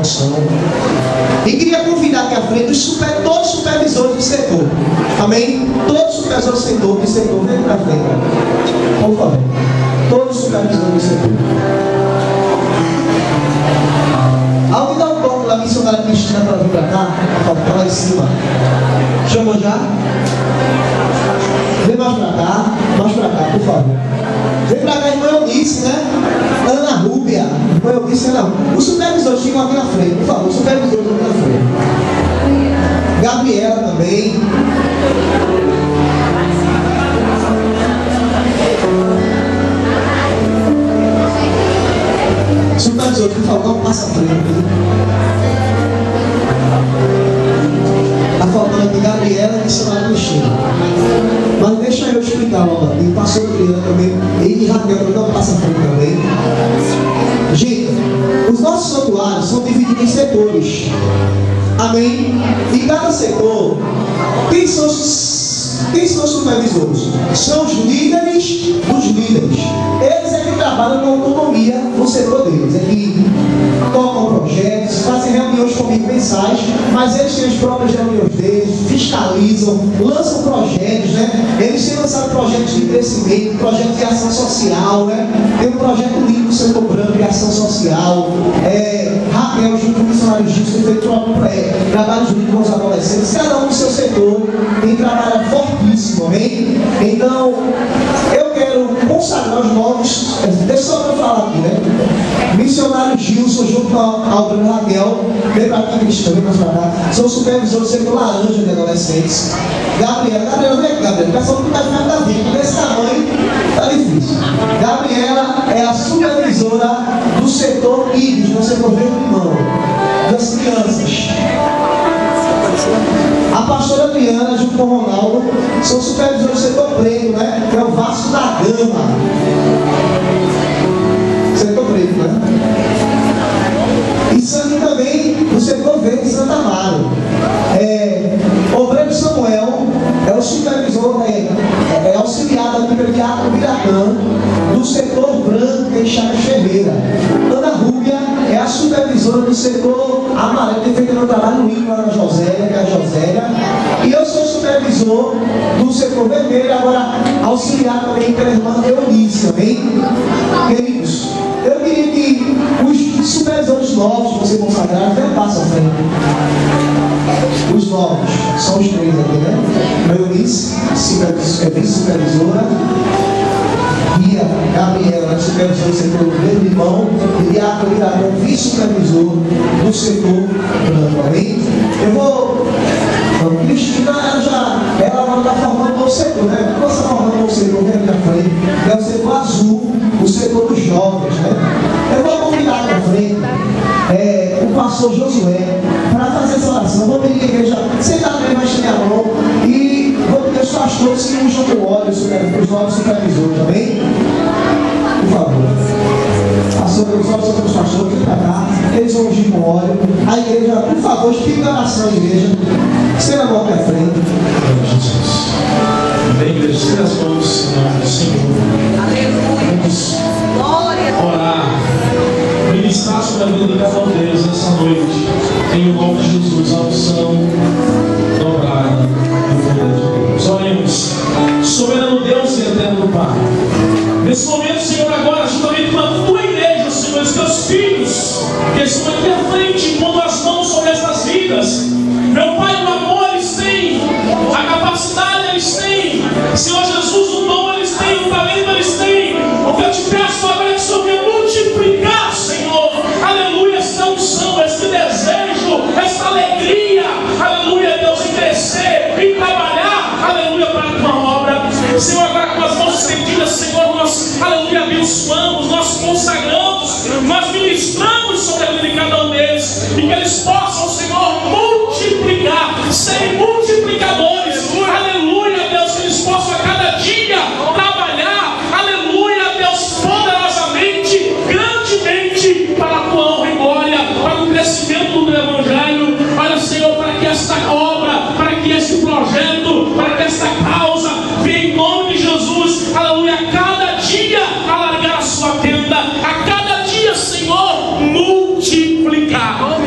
promoção. E queria convidar aqui à frente todos os supervisores do setor. Amém? Todos os supervisores do setor, vem para frente. Por favor. Todos os supervisores do setor. Alguém dá um toque da missionária Cristina para vir para cá? Está lá em cima. Chamou já? Vem mais para cá, por favor. Vem para cá, irmã Eunice, né? Ana Rúbia, irmã Eunice, não. Os supervisores ficam aqui na frente, por favor. Os supervisores aqui na frente. Gabriela também. Supervisores, por favor, não passa a frente. Está faltando aqui Gabriela e missionária Cristina. Mas deixa eu explicar logo aqui. Pastor Adriana também. E Raquel não passa a frente também. Gente, os nossos santuários são divididos em setores. Amém? E cada setor, quem são os supervisores? São os líderes dos líderes. Eles é que trabalham com autonomia no setor deles. É que tocam projetos, fazem reuniões comigo mensais, mas eles têm as próprias reuniões deles, fiscalizam, lançam projetos, né? Eles têm lançado projetos de crescimento, projetos de ação social, né? Tem um projeto lindo do setor branco de ação social. Raquel, junto com o missionário Gilson, tem feito trabalhos junto com os adolescentes, cada um no seu setor, tem trabalho fortíssimo, amém? Então, eu quero consagrar os novos, deixa só para falar aqui, né? Missionário Gilson, junto com a Aldrina Raquel, vem para aqui, Cristina, vem para cá, são supervisores do setor laranja de adolescentes. Gabriela, vem aqui, Gabriela, o pessoal não está ficando da vida, desse tamanho, está difícil. Gabriela é a supervisora do setor IDES, no setor verde-limão, das crianças. A pastora Adriana, junto com o Ronaldo, são supervisores do setor preto, né? Que é o Vasco da Gama. Setor preto, né? E Sandy também, do setor verde, Santa Amaro. Obreiro Samuel é o supervisor, é auxiliado aqui pelo Diácono Biratã, do setor branco, em Chagas Ferreira. Ana Rúbia é a supervisora do setor amarelo, tem feito um trabalho lindo lá na Josélia, que é a Josélia. E eu sou supervisor do setor vermelho, agora auxiliado também pela irmã Eunice, amém? Queridos, eu queria que os supervisores novos que você consagrar, até passa à frente. Os novos, são os três aqui, né? Eunice, vice-supervisora. Bia Gabriela, supervisor do setor verde limão, e Diácono Biratã, vice-supervisor do setor branco, amém? Eu vou. Cristina, ela vai estar formando um novo setor, né? Como você está formando um novo setor, que na frente, é o setor azul, o setor dos jovens, né? Eu vou convidar na frente o pastor Josué para fazer essa oração. Vou pedir a igreja, sentar também mais na minha mão, e vou pedir os pastores que usam o óleo, os novos supervisores, amém? Por favor. Os novos pastores, vem para cá, eles vão ungir com óleo. A igreja, por favor, explique a oração, igreja. Você na mão para frente. Jesus. Bem, igreja, estenda as mãos em nome do Senhor. Aleluia. Vamos orar. Ministrar sobre a vida de cada um deles nessa noite. Em o nome de Jesus, a unção dobrada do poder de Deus. Oremos. Soberano Deus e eterno Pai. Nesse momento, Senhor, agora, juntamente com a tua igreja, Senhor, os teus filhos, que estão aqui à frente, pondo as mãos sobre essas vidas. Meu Pai, o amor eles têm, a capacidade eles têm, Senhor Jesus, o dom eles têm, o talento eles têm. O que eu te peço agora é que o Senhor venha multiplicar, Senhor, aleluia, esta unção, este desejo, esta alegria, aleluia, Deus, em crescer, em trabalhar, aleluia, para a tua obra. Senhor, agora com as mãos estendidas, Senhor, nós, aleluia, abençoamos, nós consagramos, nós ministramos sobre a vida de cada um deles, e que eles possam, Senhor, multiplicar, serem multiplicadores, aleluia, Deus, que eles possam a cada dia trabalhar, aleluia, Deus, poderosamente, grandemente, para a tua honra e glória, para o crescimento do Evangelho. Olha, Senhor, para que esta obra, para que esse projeto, para que esta causa venha em nome de Jesus, aleluia, a cada dia alargar a sua tenda, a cada dia, Senhor, multiplicar.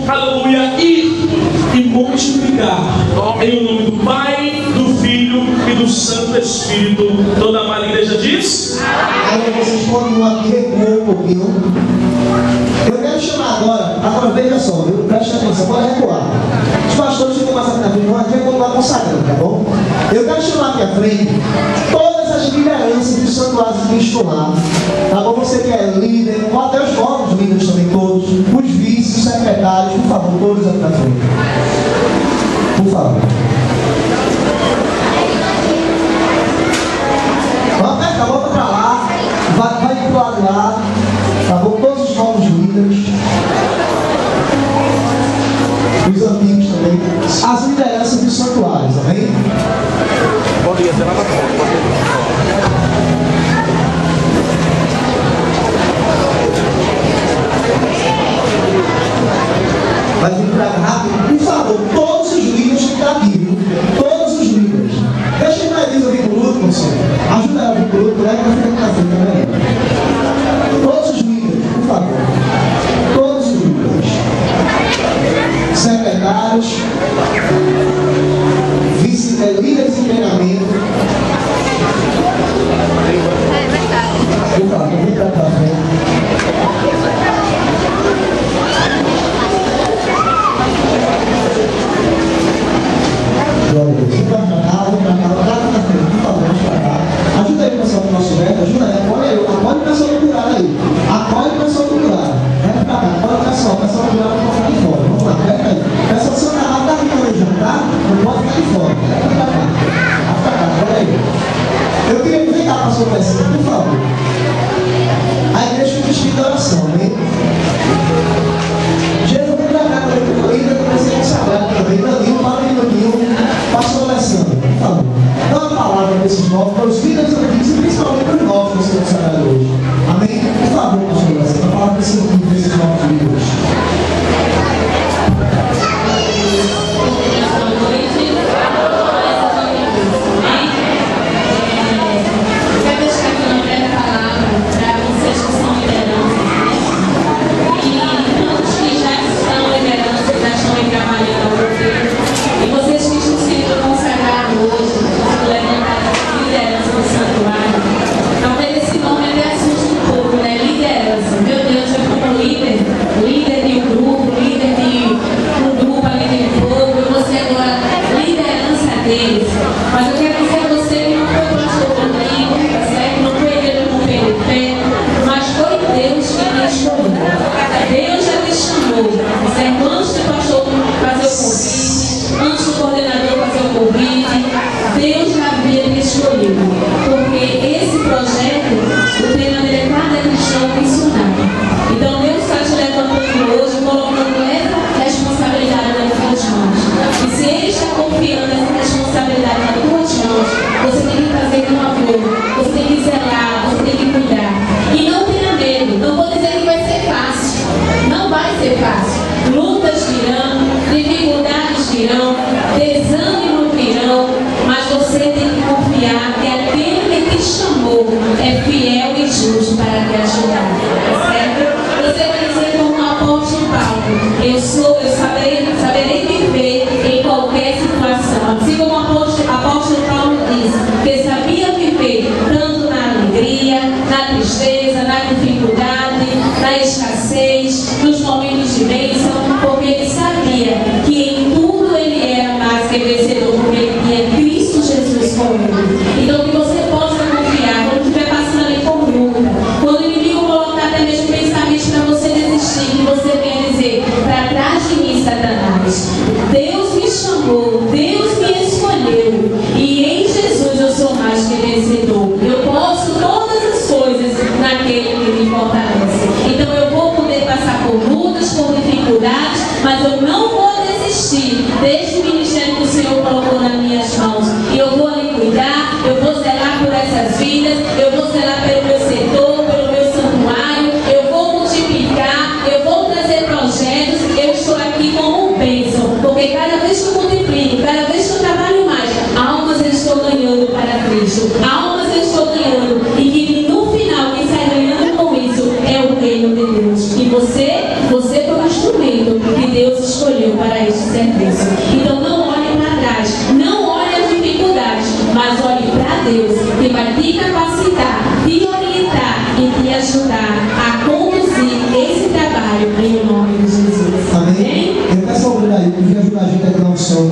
aleluia, e multiplicar. Em nome do Pai, do Filho e do Santo Espírito. Toda a amada igreja diz. Agora vocês podem aqui recuar um pouquinho. Eu quero chamar agora veja só, preste atenção, pode recuar. Os pastores ficam mais aqui na frente, a gente vai continuar consagrando, tá bom? Eu quero chamar aqui à frente todas as lideranças dos santuários que estão lá, tá bom? Você que é líder, ou até os novos líderes também, todos, os vices, os secretários, por favor, todos aqui na frente. Por favor. Aperta, volta pra lá, vai pro lado lá, tá bom? Todos os novos líderes, os antigos também, as lideranças dos santuários, amém? Pode ir até lá na porta. Vai vir pra cá rápido, por favor, todos os líderes que estão aqui, viu? Todos os líderes. Deixa a irmã Elisa vir pro luto, você. Ajuda ela a vir pro luto, ela vai ficar aqui na frente também. Todos os líderes, por favor. Todos os líderes. Secretários, líderes em treinamento. Por favor, vem pra cá, glória a Deus. Vem pra cá, na frente, por favor, vem pra cá. Ajuda aí o pessoal do nosso velho, ajuda aí, acolhe o pessoal do curar aí. Acolhe o pessoal do curar. Vem pra cá, acolhe o pessoal do curar vai ficar aqui fora. Vamos lá, vem aí. O pessoal do seu canal tá aqui também já, tá? Não pode ficar aqui fora. Vem pra cá. Vai pra cá, olha aí. Eu queria que vem cá, pastor Pérez, por favor. A igreja fica espírito da oração, amém? Jesus, vem pra cá também, porque ainda vai ser consagrado também. Danilo, fala aí, Danilo. Pastor Alessandro, por favor. Dá uma palavra para esses novos, para os líderes antigos e principalmente para os novos que estão consagrados hoje. Amém? Por favor, pastor Alessandro, uma palavra para esses novos líderes. Mas eu quero dizer a você que não foi o pastor Rodrigo, tá certo? Não foi ele que rompeu o pé, mas foi Deus que me escolheu. Deus já me chamou, tá certo? Antes do pastor fazer o convite, antes do coordenador fazer o convite, Deus já havia me escolhido. Porque esse projeto, o tema dele é cada cristão missionário. Então Deus está te levantando hoje, colocando essa responsabilidade nas tuas mãos. E se Ele está confiando essa responsabilidade nas tuas mãos, você tem que fazer com amor, você tem que zelar, você tem que cuidar. E não tenha medo, não vou dizer que vai ser fácil, não vai ser fácil. Lutas virão, dificuldades virão, desânimo virão, mas você tem que confiar que aquele que te chamou é fiel e justo para te ajudar, certo? Você vai dizer como o apóstolo Paulo, eu saberei viver em qualquer situação. Assim como o apóstolo Paulo diz, que sabia viver tanto na alegria, na tristeza, na dificuldade, na escassez, nos momentos de bênção, porque ele sabia que em tudo ele era mais que vencedor, porque ele tinha Cristo Jesus com ele. Então que você possa confiar, quando estiver passando ali por luta, quando o inimigo colocar até mesmo pensamentos para você desistir, que você venha dizer, para trás de mim, Satanás, Deus me chamou, Deus me escolheu, e em Jesus eu sou mais que vencedor. Eu posso todas as coisas naquele que me fortalece. Então eu vou poder passar por lutas, por dificuldades, mas eu não vou desistir deste ministério que o Senhor colocou nas minhas mãos. E eu vou lhe cuidar,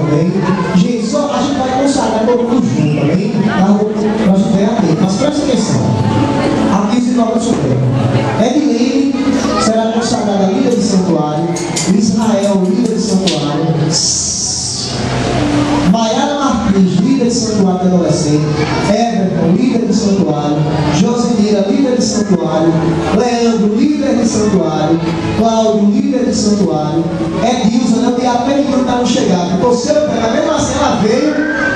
também. Gente, só a gente vai consagrar todo mundo junto, amém? Nós não vem aqui, mas presta atenção. Aqui se torna supremo. Edilene será consagrada líder de santuário. Israel, líder de santuário. Maiara Martins, líder de santuário de adolescente. Everton, líder de santuário. Josenira, líder de santuário. Leandro, líder de santuário. Cláudio, líder de santuário. Edilza, não tem apenas que não chegar. Você, mesmo assim, ela veio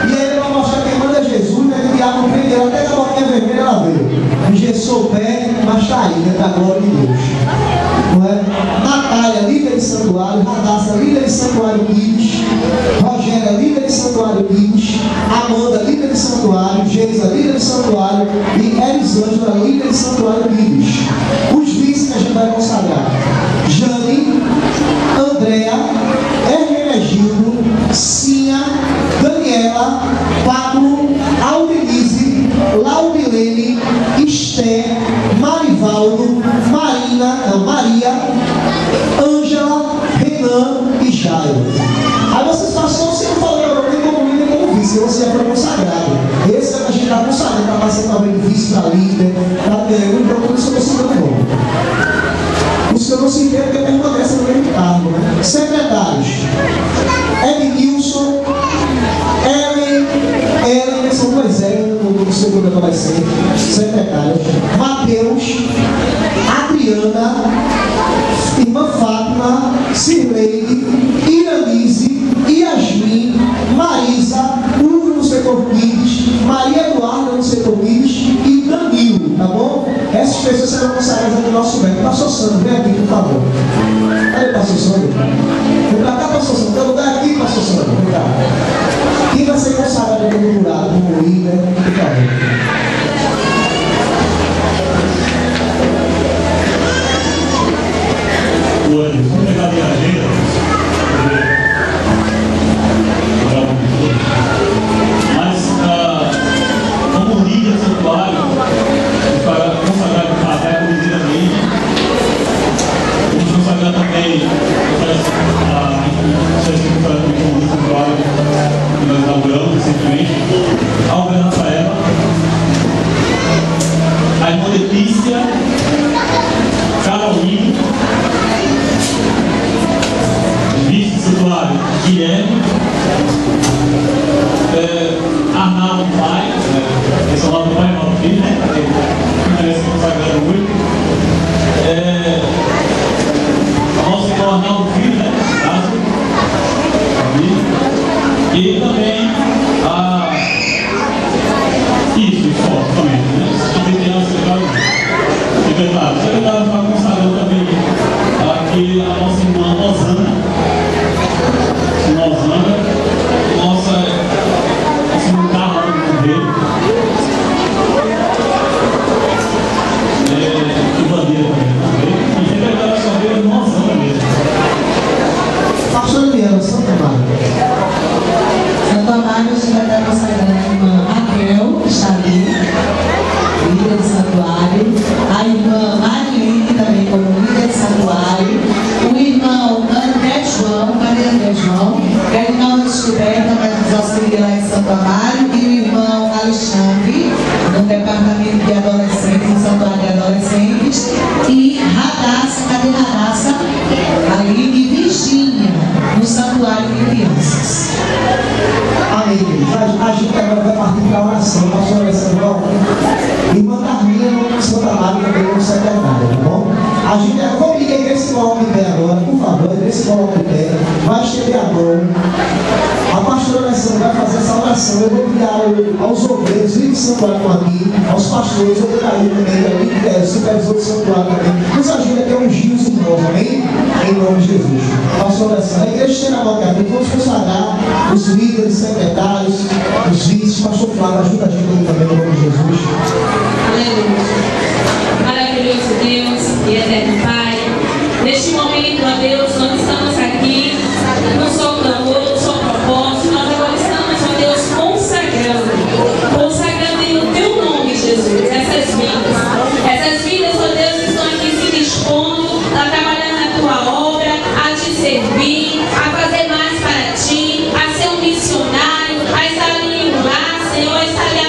e ele vai mostrar quem manda é Jesus, né? Que o diabo não prendeu, até com a boquinha vermelha ela veio. Engessou o pé, mas está aí, né? Da glória de Deus. Não é? Natália, líder de santuário. Radassa, líder de santuário Kids. Rogéria, líder de santuário Kids. Amanda, líder de santuário. Geisa, líder de santuário. E Elisângela, líder de santuário Kids. Os vices que a gente vai consagrar: Jane, Andréa, Hermenegildo, Cinha, Daniela, Pablo, Aldenize, Laudilene, Esther, Marivaldo, Maria, Ângela, Renan e Jairo. Aí vocês passam, se não falou nem como líder nem como vice, você já foi consagrado. Esse é que a gente está consagrado, está passando também de vice para líder, para ter, então por isso eu estou seguindo bom. O senhor não se entende porque permanece no mesmo cargo, né? Secretários: Ednilson, Ellen, são duas Ellen no segundo adolescente. Secretários: Mateus, Adriana, irmã Fátima, Cirleide, Iranize, Yasmin, Marisa, Hugo no setor Kids, Maria Eduarda no setor Kids e Danilo, tá bom? Essas pessoas serão consagradas no nosso bem. Pastor Sandro, vem aqui, por favor. Cadê o Pastor Sandro? Vem pra cá, Pastor Sandro. Tem lugar aqui, Pastor Sandro. Vem cá. Quem vai ser consagrado como jurado, como líder? Por favor. Hoje, vamos pegar a agenda. Mas, como líder do santuário, para consagrar o café coletivamente, vamos consagrar também a santuário que nós inauguramos recentemente, Álvaro Rafaela, a irmã Letícia, Caroline, vice-santuário Guilherme, Arnaldo Pai, esse é o nome do pai, não do filho, né? Que merece ser consagrado muito. A nossa irmã Arnaldo Filho, né? E também a. Isso, também, né? Também tem a secretária. A secretária está consagrando também aqui a nossa irmã Rosana, nossa irmã Carla Correio, e bandeira também. E secretária só veio Rosana mesmo. Pastor Eliana, Santa Maria. Santo Amaro, a gente vai estar consagrando a irmã Raquel, que está ali, líder de santuário, a irmã Marilene, também como líder de santuário, o irmão André João, Maria André João, que é irmão descoberta, mas nos auxilia em Santo Amaro, e o irmão Alexandre, no departamento de adolescentes, no santuário de adolescentes, e Radassa, cadê Radassa? Ali, e Virgínia, no santuário de crianças. Amém, queridos. A gente agora vai partir para a oração. Pastor Alessandro, irmã Carminha no Santa Maria também como secretária, tá bom? A gente vou pedir que a igreja se coloque em pé agora, por favor. A igreja se coloque em pé. Vai estender a mão. A pastora Alessandra vai fazer essa oração. Eu vou pedir aos obreiros, líderes do santuário aqui, aos pastores, eu vou cair também, os supervisores do santuário também. Nos ajuda aqui a ungir os irmãos, amém? Em nome de Jesus. Pastor Alessandra, a igreja estende a mão aqui, vamos consagrar os líderes, secretários, os vices. Pastor Flávio, ajuda a gente também em nome de Jesus. Aleluia. Maravilhoso Deus e eterno Pai. Neste momento, ó Deus, nós estamos aqui, não só o clamor, não só o propósito, nós agora estamos, ó Deus, consagrando em o teu nome, Jesus, essas vidas. Essas vidas, ó Deus, estão aqui se dispondo a trabalhar na tua obra, a te servir, a fazer mais para ti, a ser um vai sair